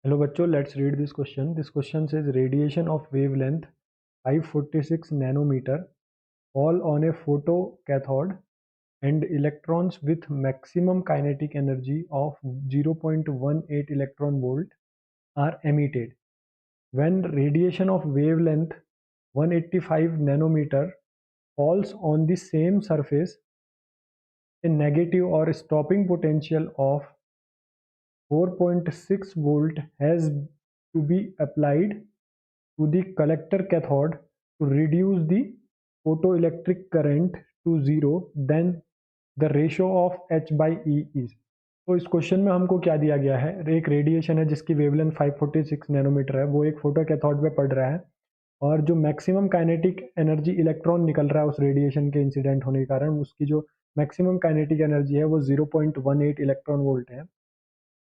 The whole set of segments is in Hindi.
Hello bachcho, let's read this question. This question says radiation of wavelength 546 nanometer fall on a photocathode and electrons with maximum kinetic energy of 0.18 electron volt are emitted. When radiation of wavelength 185 nanometer falls on the same surface, a negative or stopping potential of 4.6 volt has to be applied to the collector cathode to reduce the photoelectric current to zero, then the ratio of H by E is। तो इस क्वेश्चन में हमको क्या दिया गया है, एक रेडिएशन है जिसकी वेवलेंथ 546 नैनोमीटर है, वो एक फोटो कैथोड पे पड़ रहा है और जो मैक्सिमम काइनेटिक एनर्जी इलेक्ट्रॉन निकल रहा है उस रेडिएशन के इंसिडेंट होने के कारण उसकी जो मैक्सिमम काइनेटिक एनर्जी है वो 0.18 इलेक्ट्रॉन वोल्ट है।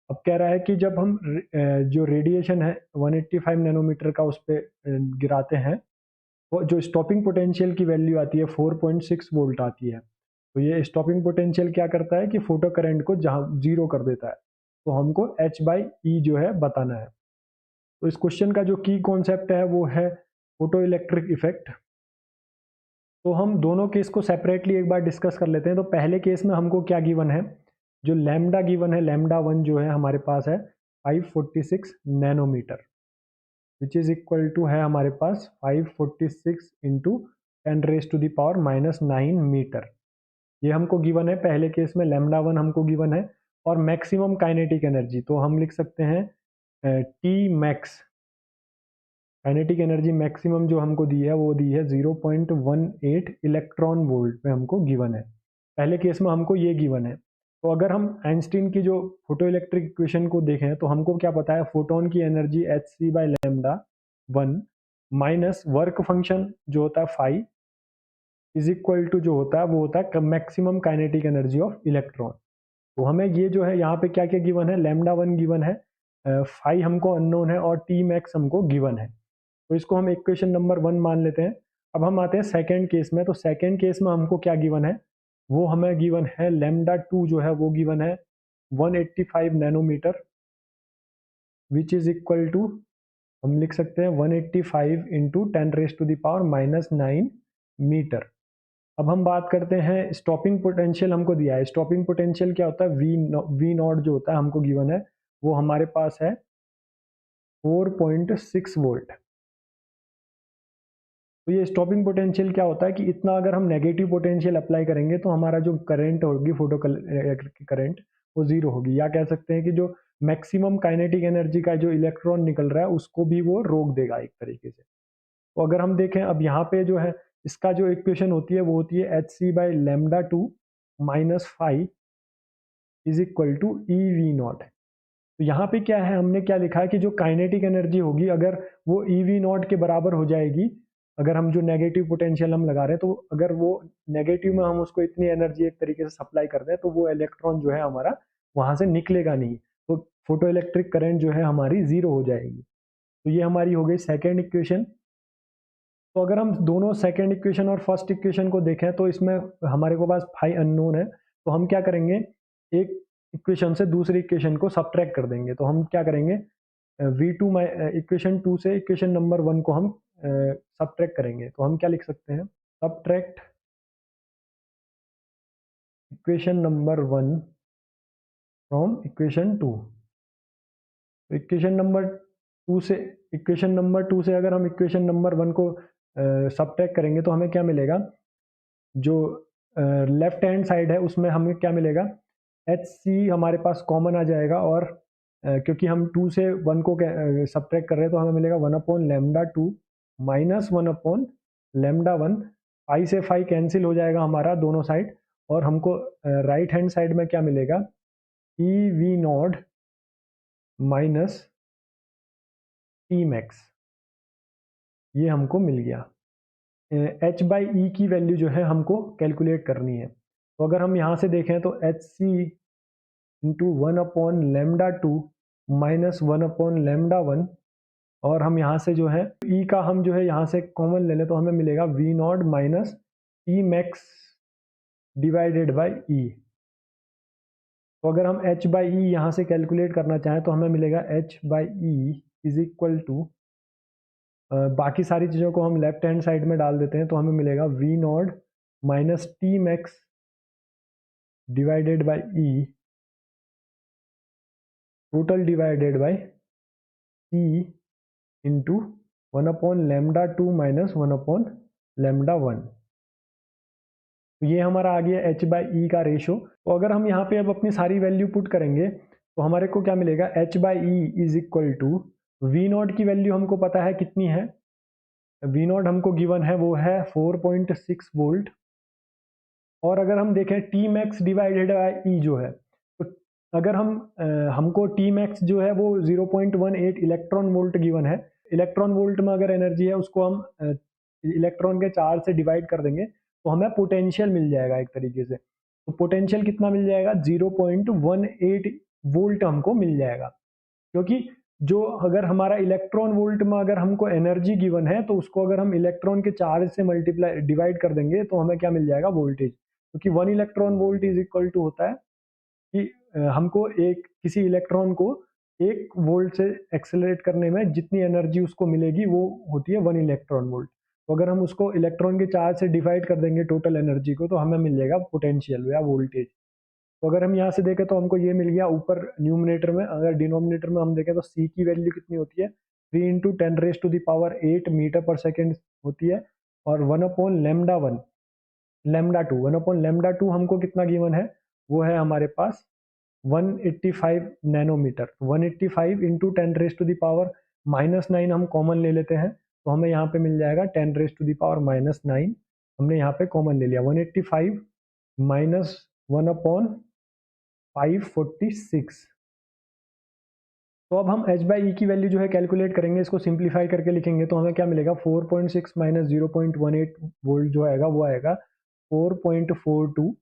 अब कह रहा है कि जब हम जो रेडिएशन है 185 नैनोमीटर का उस पर गिराते हैं तो जो स्टॉपिंग पोटेंशियल की वैल्यू आती है 4.6 वोल्ट आती है। तो ये स्टॉपिंग पोटेंशियल क्या करता है कि फोटो करंट को जहाँ जीरो कर देता है। तो हमको H बाई ई जो है बताना है। तो इस क्वेश्चन का जो की कॉन्सेप्ट है वो है फोटो इलेक्ट्रिक इफेक्ट। तो हम दोनों केस को सेपरेटली एक बार डिस्कस कर लेते हैं। तो पहले केस में हमको क्या गिवन है, जो लैम्डा गिवन है, लैम्डा 1 जो है हमारे पास है 546 nanometre which is equal to है हमारे पास 546 इंटू 10⁻⁻⁹ मीटर। ये हमको गिवन है पहले केस में, लैम्डा 1 हमको गिवन है और मैक्सिमम काइनेटिक एनर्जी तो हम लिख सकते हैं T max. Kinetic energy maximum जो हमको दी है वो दी है 0.18 इलेक्ट्रॉन वोल्ट में हमको गिवन है। पहले केस में हमको ये गिवन है। तो अगर हम आइंस्टीन की जो फोटो इलेक्ट्रिक इक्वेशन को देखें तो हमको क्या पता है, फोटोन की energy H C by lambda 1 minus work function जो होता है फाई इज इक्वल टू जो होता है वो होता है maximum kinetic energy of electron. तो हमें ये जो है यहाँ पे क्या क्या गिवन है, लैम्डा 1 गिवन है, फाई हमको अननोन है और टी मैक्स हमको गिवन है। तो इसको हम इक्वेशन नंबर 1 मान लेते हैं। अब हम आते हैं सेकंड केस में। तो सेकंड केस में हमको क्या गिवन है, वो हमें गिवन है लैम्डा 2 जो है वो गिवन है 185 nanometre which is equal to हम लिख सकते हैं 185 इंटू 10⁻⁻⁹ मीटर। अब हम बात करते हैं स्टॉपिंग पोटेंशियल हमको दिया है। स्टॉपिंग पोटेंशियल क्या होता है, वी नॉट जो होता है हमको गिवन है वो हमारे पास है 4.6 वोल्ट। तो ये स्टॉपिंग पोटेंशियल क्या होता है कि इतना अगर हम नेगेटिव पोटेंशियल अप्लाई करेंगे तो हमारा जो करंट होगी फोटो की करंट वो जीरो होगी, या कह सकते हैं कि जो मैक्सिमम काइनेटिक एनर्जी का जो इलेक्ट्रॉन निकल रहा है उसको भी वो रोक देगा एक तरीके से। तो अगर हम देखें अब यहाँ पे जो है इसका जो इक्वेशन होती है वो होती है H C by lambda 2 minus five is equal to E V nought. तो यहाँ पे क्या है, हमने क्या लिखा है कि जो काइनेटिक एनर्जी होगी अगर वो ई वी नॉट के बराबर हो जाएगी, अगर हम जो नेगेटिव पोटेंशियल हम लगा रहे हैं तो अगर वो नेगेटिव में हम उसको इतनी एनर्जी एक तरीके से सप्लाई कर दें तो वो इलेक्ट्रॉन जो है हमारा वहां से निकलेगा नहीं, तो फोटो इलेक्ट्रिक करंट जो है हमारी जीरो हो जाएगी। तो ये हमारी हो गई सेकेंड इक्वेशन। तो अगर हम दोनों सेकेंड इक्वेशन और फर्स्ट इक्वेशन को देखें तो इसमें हमारे को पास फाई अननोन है, तो हम क्या करेंगे, एक इक्वेशन से दूसरी इक्वेशन को सब्ट्रैक्ट कर देंगे। तो हम क्या करेंगे, V2 इक्वेशन 2 से इक्वेशन नंबर 1 को हम सब्ट्रैक्ट करेंगे। तो हम क्या लिख सकते हैं, subtract equation number 1 from equation 2। Equation number 2 से अगर हम इक्वेशन नंबर 1 को सब्ट्रैक्ट करेंगे तो हमें क्या मिलेगा, जो लेफ्ट हैंड साइड है उसमें हमें क्या मिलेगा, एच सी हमारे पास कॉमन आ जाएगा और क्योंकि हम 2 से 1 को सब्ट्रैक्ट कर रहे हैं तो हमें मिलेगा 1/λ2 माइनस 1/λ1। फाई से फाई कैंसिल हो जाएगा हमारा दोनों साइड, और हमको राइट हैंड साइड में क्या मिलेगा, ई V naught minus T max, ये हमको मिल गया। एच बाई ई की वैल्यू जो है हमको कैलकुलेट करनी है। तो अगर हम यहाँ से देखें तो एच सी इंटू 1/λ2 माइनस 1/λ1, और हम यहाँ से जो है ई का हम जो है यहाँ से कॉमन ले लें तो हमें मिलेगा V naught minus E max divided by E. तो अगर हम h बाई ई यहाँ से कैलकुलेट करना चाहें तो हमें मिलेगा h by E is equal to, बाकी सारी चीज़ों को हम लेफ्ट हैंड साइड में डाल देते हैं तो हमें मिलेगा V naught minus T max divided by E total divided by C into 1/λ2 minus 1/λ1। तो ये हमारा आ गया h बाई ई का रेशो। तो अगर हम यहाँ पे अब अपनी सारी वैल्यू पुट करेंगे तो हमारे को क्या मिलेगा, h by E is equal to V nought की वैल्यू हमको पता है कितनी है, वी नॉट हमको गिवन है वो है 4.6 वोल्ट। और अगर हम देखें टी मैक्स डिवाइडेड बाई ई जो है, तो अगर हम हमको टी मैक्स जो है वो 0.18 इलेक्ट्रॉन वोल्ट गिवन है। इलेक्ट्रॉन वोल्ट में अगर एनर्जी है उसको हम इलेक्ट्रॉन के चार्ज से डिवाइड कर देंगे तो हमें पोटेंशियल मिल जाएगा एक तरीके से। तो पोटेंशियल कितना मिल जाएगा, 0.18 वोल्ट हमको मिल जाएगा। क्योंकि जो अगर हमारा इलेक्ट्रॉन वोल्ट में अगर हमको एनर्जी गिवन है तो उसको अगर हम इलेक्ट्रॉन के चार्ज से मल्टीप्लाई डिवाइड कर देंगे तो हमें क्या मिल जाएगा, वोल्टेज। क्योंकि 1 electron volt is equal to होता है कि हमको एक किसी इलेक्ट्रॉन को 1 वोल्ट से एक्सेलरेट करने में जितनी एनर्जी उसको मिलेगी वो होती है 1 इलेक्ट्रॉन वोल्ट। तो अगर हम उसको इलेक्ट्रॉन के चार्ज से डिवाइड कर देंगे टोटल एनर्जी को तो हमें मिल जाएगा पोटेंशियल या वोल्टेज। तो अगर हम यहाँ से देखें तो हमको ये मिल गया ऊपर न्यूमिनेटर में। अगर डिनोमिनेटर में हम देखें तो सी की वैल्यू कितनी होती है, 3 इंटू 10⁻⁸ मीटर पर सेकेंड होती है। और 1/λ1 λ2 1/λ2 हमको कितना गिवन है, वो है हमारे पास 185 नैनोमीटर। 185 इंटू 10⁻⁻9 हम कॉमन ले लेते हैं तो हमें यहाँ पे मिल जाएगा 10⁻⁻9। हमने यहाँ पे कॉमन ले लिया 185 माइनस 1/546। तो अब हम h बाई ई की वैल्यू जो है कैलकुलेट करेंगे, इसको सिंप्लीफाई करके लिखेंगे तो हमें क्या मिलेगा, 4.6 माइनस 0.18 वोल्ट जो आएगा वो आएगा 4.42।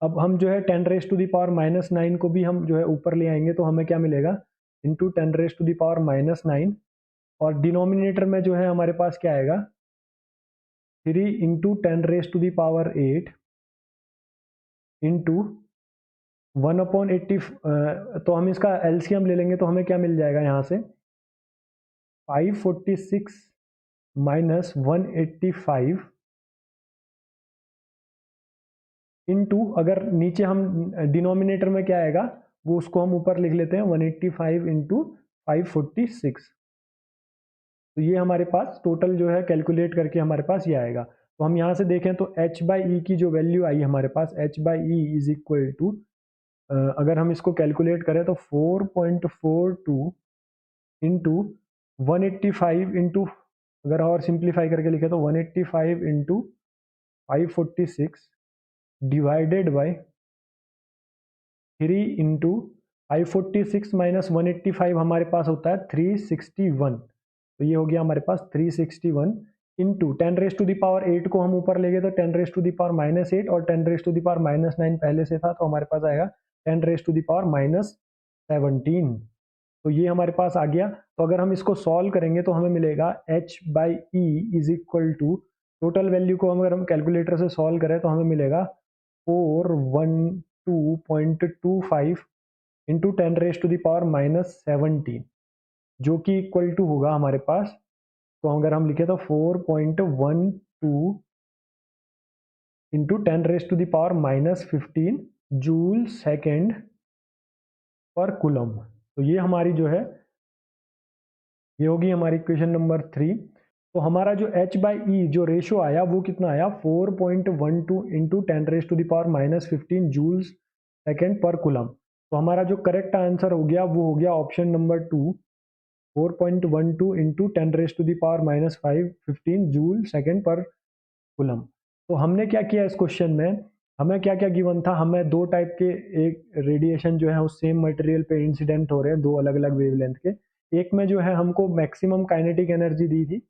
अब हम जो है 10⁻⁻9 को भी हम जो है ऊपर ले आएंगे तो हमें क्या मिलेगा, इंटू 10⁻⁻9। और डिनोमिनेटर में जो है हमारे पास क्या आएगा, 3 इंटू 10⁻8 इंटू 1/80। तो हम इसका एलसीएम ले लेंगे तो हमें क्या मिल जाएगा यहाँ से, 546 माइनस 185 इंटू, अगर नीचे हम डिनोमिनेटर में क्या आएगा वो उसको हम ऊपर लिख लेते हैं 185 इंटू 546। तो ये हमारे पास टोटल जो है कैलकुलेट करके हमारे पास ये आएगा। तो हम यहाँ से देखें तो h बाई ई की जो वैल्यू आई हमारे पास, h by E is equal to, अगर हम इसको कैलकुलेट करें तो 4.42 इंटू 185 इंटू, अगर और सिंप्लीफाई करके लिखे तो 185 into 546 divided by 3 into 546 minus 185 हमारे पास होता है 361। तो ये हो गया हमारे पास 361 इंटू 10⁻8 को हम ऊपर ले गए तो 10⁻⁻8 और 10⁻⁻9 पहले से था तो हमारे पास आएगा 10⁻⁻17। तो ये हमारे पास आ गया। तो अगर हम इसको सॉल्व करेंगे तो हमें मिलेगा h by E is equal to, total value को अगर हम कैलकुलेटर से सॉल्व करें तो हमें मिलेगा 412.25 इंटू 10⁻⁻17 जो कि इक्वल टू होगा हमारे पास, तो अगर हम लिखे तो 4.12 इंटू 10⁻⁻15 जूल सेकेंड पर कूलम। तो ये हमारी जो है ये होगी हमारी इक्वेशन नंबर 3। तो हमारा जो h बाई ई जो रेशो आया वो कितना आया, 4.12 इंटू 10⁻⁻15 जूल्स सेकेंड पर कूलम। तो हमारा जो करेक्ट आंसर हो गया वो हो गया option number 2, 4.12 into 10⁻⁻15 joule second पर कूलम। तो हमने क्या किया इस क्वेश्चन में, हमें क्या क्या गिवन था, हमें दो टाइप के एक रेडिएशन जो है उस सेम मटेरियल पे इंसिडेंट हो रहे हैं, दो अलग अलग वेवलेंथ के। एक में जो है हमको मैक्सिमम काइनेटिक एनर्जी दी थी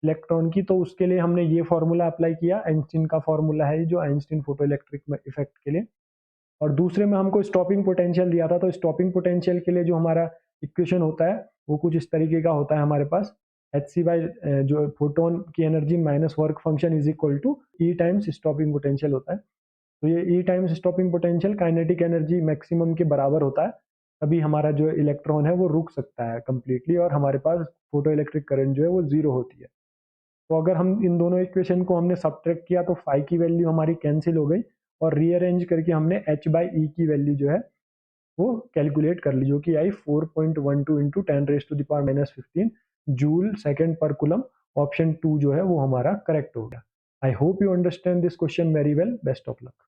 इलेक्ट्रॉन की, तो उसके लिए हमने ये फॉर्मूला अप्लाई किया, आइंस्टीन का फॉर्मूला है जो आइंस्टीन फोटो इलेक्ट्रिक इफेक्ट के लिए। और दूसरे में हमको स्टॉपिंग पोटेंशियल दिया था, तो स्टॉपिंग पोटेंशियल के लिए जो हमारा इक्वेशन होता है वो कुछ इस तरीके का होता है हमारे पास, hc बाई जो फोटोन की energy minus work function is equal to E times stopping potential होता है। तो ये E times stopping potential kinetic energy maximum के बराबर होता है, तभी हमारा जो इलेक्ट्रॉन है वो रुक सकता है कंप्लीटली और हमारे पास फोटो इलेक्ट्रिक करंट जो है वो जीरो होती है। तो अगर हम इन दोनों इक्वेशन को हमने सब्ट्रैक्ट किया तो फाई की वैल्यू हमारी कैंसिल हो गई और रीअरेंज करके हमने एच बाई ई की वैल्यू जो है वो कैलकुलेट कर ली, जो कि आई 4.12 into 10⁻⁻15 joule second per coulomb. Option 2 जो है वो हमारा करेक्ट हो गया। I hope you understand this question very well. Best of luck.